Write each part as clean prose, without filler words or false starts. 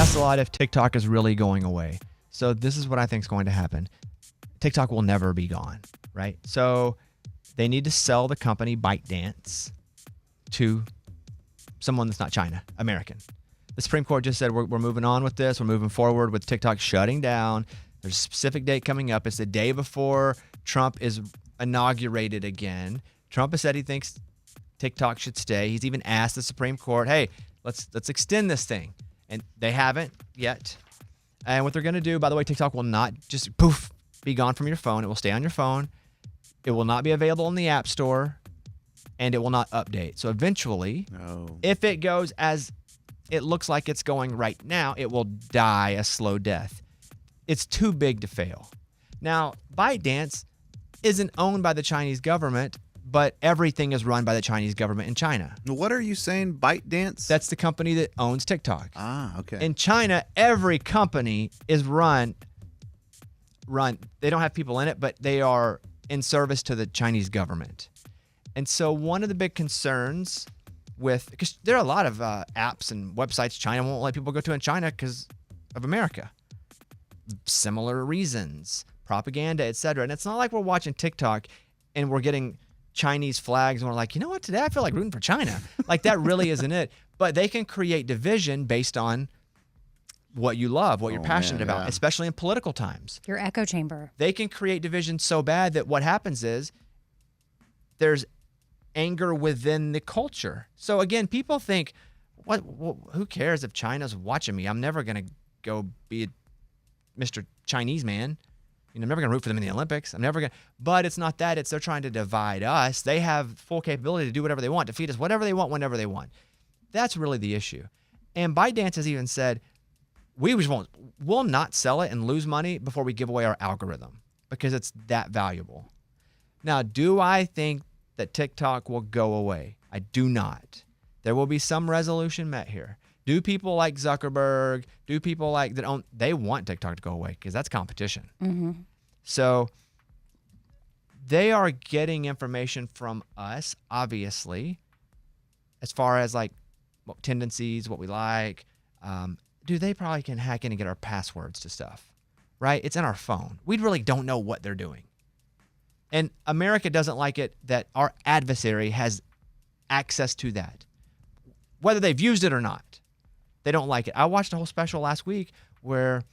asked a lot if TikTok is really going away. So this is what I think is going to happen. TikTok will never be gone, right? So they need to sell the company ByteDance to someone that's not China, American. The Supreme Court just said we're moving on with this. We're moving forward with TikTok shutting down. There's a specific date coming up. It's the day before Trump is inaugurated again. Trump has said he thinks TikTok should stay. He's even asked the Supreme Court, hey, let's extend this thing. And they haven't yet. And what they're going to do, by the way, TikTok will not just poof, be gone from your phone. It will stay on your phone. It will not be available in the App Store. And it will not update. So eventually, if it goes as it looks like it's going right now, it will die a slow death. It's too big to fail. Now, ByteDance isn't owned by the Chinese government, but everything is run by the Chinese government in China. What are you saying, ByteDance? That's the company that owns TikTok. Ah, okay. In China, every company is run. They don't have people in it, but they are in service to the Chinese government. And so one of the big concerns because there are a lot of apps and websites China won't let people go to in China because of America. Similar reasons, propaganda, etc. And it's not like we're watching TikTok and we're getting Chinese flags and we're like, you know what, today I feel like rooting for China. Like that really isn't it. But they can create division based on what you love, what you're passionate about, especially in political times. Your echo chamber. They can create division so bad that what happens is there's anger within the culture. So again, people think, who cares if China's watching me? I'm never going to go be Mr. Chinese man. I'm never going to root for them in the Olympics. But it's not that. They're trying to divide us. They have full capability to do whatever they want, to feed us whatever they want, whenever they want. That's really the issue. And ByteDance has even said, we'll not sell it and lose money before we give away our algorithm because it's that valuable. Now, do I think that TikTok will go away? I do not. There will be some resolution met here. Do people like Zuckerberg, they want TikTok to go away because that's competition. Mm-hmm. So they are getting information from us, obviously, as far as like tendencies, what we like. They probably can hack in and get our passwords to stuff, right? It's in our phone. We really don't know what they're doing. And America doesn't like it that our adversary has access to that, whether they've used it or not. They don't like it. I watched a whole special last week where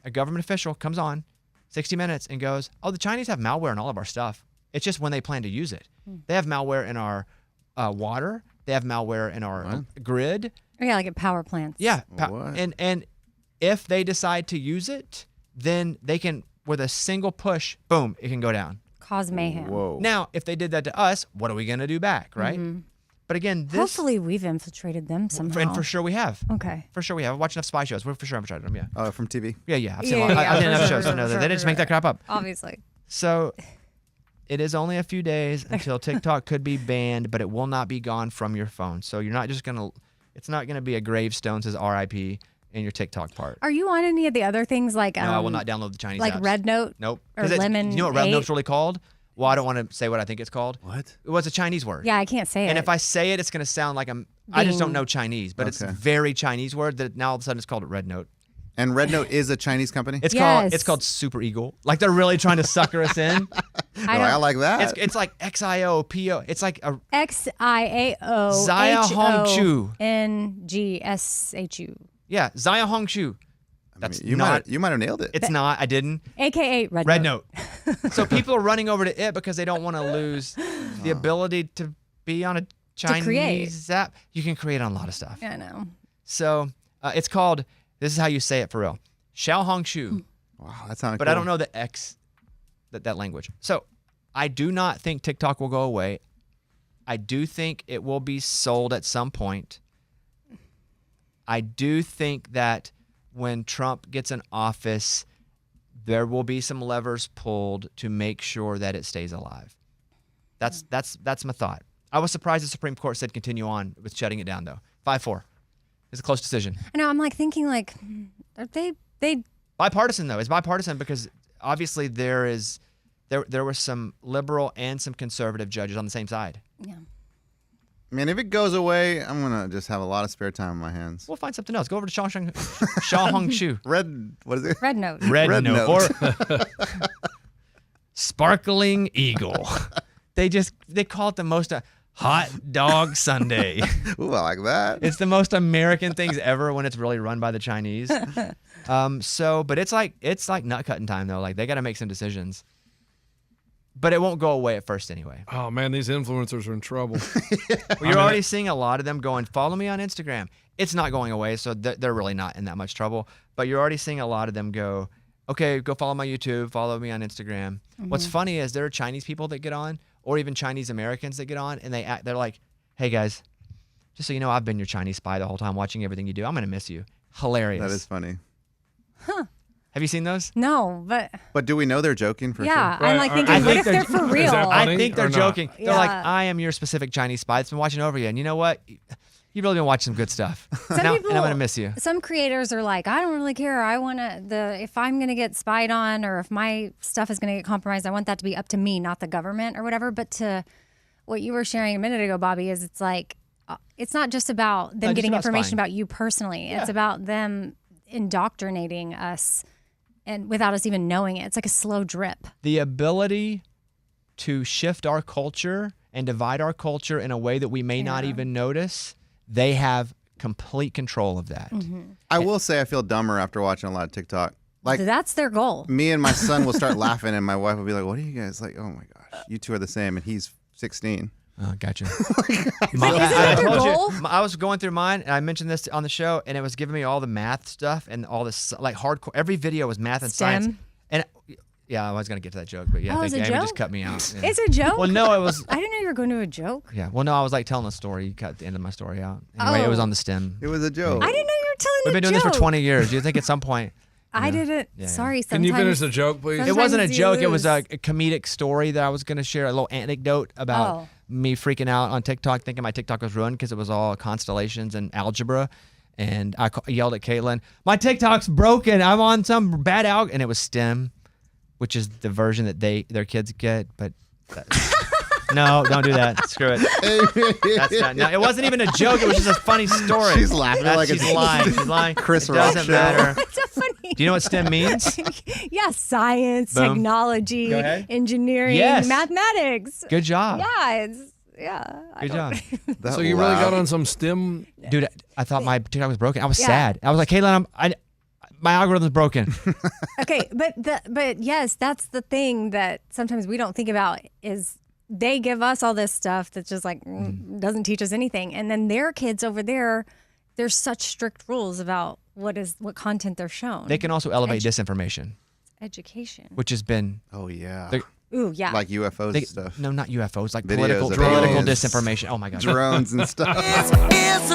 a government official comes on 60 Minutes and goes, the Chinese have malware in all of our stuff. It's just when they plan to use it. They have malware in our water. They have malware in our grid. Oh, yeah, like at power plants. Yeah. And if they decide to use it, then they can, with a single push, boom, it can go down. Cause mayhem. Whoa. Now, if they did that to us, what are we going to do back, right? Mm-hmm. But again, hopefully we've infiltrated them somehow. And for sure we have. Okay. For sure we have. I've watched enough spy shows. We're for sure infiltrated them, yeah. From TV? Yeah. I've seen enough shows to know that. They didn't just make that crap up. Obviously. So it is only a few days until TikTok could be banned, but it will not be gone from your phone. So you're not just going to, it's not going to be a gravestone says RIP in your TikTok part. Are you on any of the other things like... No, I will not download the Chinese like apps. Red Note? Nope. Or Lemon. You know what Red Note's really called? Well, I don't want to say what I think it's called. What? It was a Chinese word. Yeah, I can't say it. And if I say it, it's going to sound like I just don't know Chinese, but it's a very Chinese word that now all of a sudden it's called Red Note. And Red Note is a Chinese company? It's called Super Eagle. Like they're really trying to sucker us in. I like that. It's like XIOPO. It's like a XIAOHONGSHU. Yeah, Zaya Hongshu. That's you might have nailed it. It's not. I didn't. AKA Red Note. So people are running over to it because they don't want to lose the ability to be on a Chinese app. You can create on a lot of stuff. Yeah, I know. So it's called, this is how you say it for real, Xiao Hongshu. Wow, that sounds cool. But I don't know the X, that language. So I do not think TikTok will go away. I do think it will be sold at some point. I do think that when Trump gets in office, there will be some levers pulled to make sure that it stays alive. That's my thought. I was surprised the Supreme Court said continue on with shutting it down, though. 5-4. It's a close decision. I know. I'm like thinking, like, are they bipartisan though? It's bipartisan because obviously there were some liberal and some conservative judges on the same side. Yeah. Man, if it goes away, I'm gonna just have a lot of spare time on my hands. We'll find something else. Go over to Xiaohongshu. What is it? Red Note. Red Note. Or Sparkling Eagle. They call it the most hot dog Sunday. Ooh, I like that. It's the most American things ever when it's really run by the Chinese. But it's like nut cutting time though. Like they got to make some decisions. But it won't go away at first anyway. Oh man, these influencers are in trouble. Well, you're already seeing a lot of them going, follow me on Instagram. It's not going away, so they're really not in that much trouble. But you're already seeing a lot of them go, okay, go follow my YouTube, follow me on Instagram. Mm-hmm. What's funny is there are Chinese people that get on, or even Chinese Americans that get on, and they're like, hey guys, just so you know, I've been your Chinese spy the whole time watching everything you do. I'm going to miss you. Hilarious. That is funny. Huh. Have you seen those? No, but... But do we know they're joking for sure? Yeah, I'm like thinking, what if they're for real? I think they're joking. They're like, Yeah. I am your specific Chinese spy that's been watching over you. And you know what? You've really been watching some good stuff. And I'm going to miss you. Some creators are like, I don't really care. I want if I'm going to get spied on or if my stuff is going to get compromised, I want that to be up to me, not the government or whatever. But to what you were sharing a minute ago, Bobby, is it's like, it's not just about them getting information about you personally. Yeah. It's about them indoctrinating us and without us even knowing it. It's like a slow drip. The ability to shift our culture and divide our culture in a way that we may not even notice, they have complete control of that. Mm-hmm. I will say I feel dumber after watching a lot of TikTok. Like that's their goal. Me and my son will start laughing, and my wife will be like, "What are you guys like? Oh my gosh, you two are the same." And he's 16. Oh, gotcha. I was going through mine, and I mentioned this on the show, and it was giving me all the math stuff and all this like hardcore. Every video was math and science. And yeah, I was gonna get to that joke, but yeah, Amy just cut me out. Yeah. It's a joke. Well, no, it was. I didn't know you were going to a joke. Yeah. Well, no, I was like telling a story. You cut the end of my story out. Anyway, it was on the stem. It was a joke. I didn't know you were telling. We've been doing this for 20 years. Do you think at some point? I didn't. Yeah. Sorry. Can you finish the joke, please? It wasn't a joke. It was a comedic story that I was going to share, a little anecdote about me freaking out on TikTok, thinking my TikTok was ruined because it was all constellations and algebra. And I yelled at Caitlin, my TikTok's broken. I'm on some bad algorithm. And it was STEM, which is the version that their kids get. But no, don't do that. Screw it. That's not. No, it wasn't even a joke. It was just a funny story. She's laughing like she's lying. She's lying. Chris It doesn't matter. That's so funny. Do you know what STEM means? Yeah, science, Boom. technology, engineering, mathematics. Good job. Yeah, Good job. So you really got on some STEM? Dude, I thought my TikTok was broken. I was sad. I was like, Caitlin, my algorithm's broken. Okay, but yes, that's the thing that sometimes we don't think about is they give us all this stuff that's just like doesn't teach us anything, and then their kids over there, there's such strict rules about what content they're shown. They can also elevate disinformation. Education, which has been ooh yeah, like UFOs and stuff. No, not UFOs, like Videos political disinformation. Oh my God, drones and stuff. It's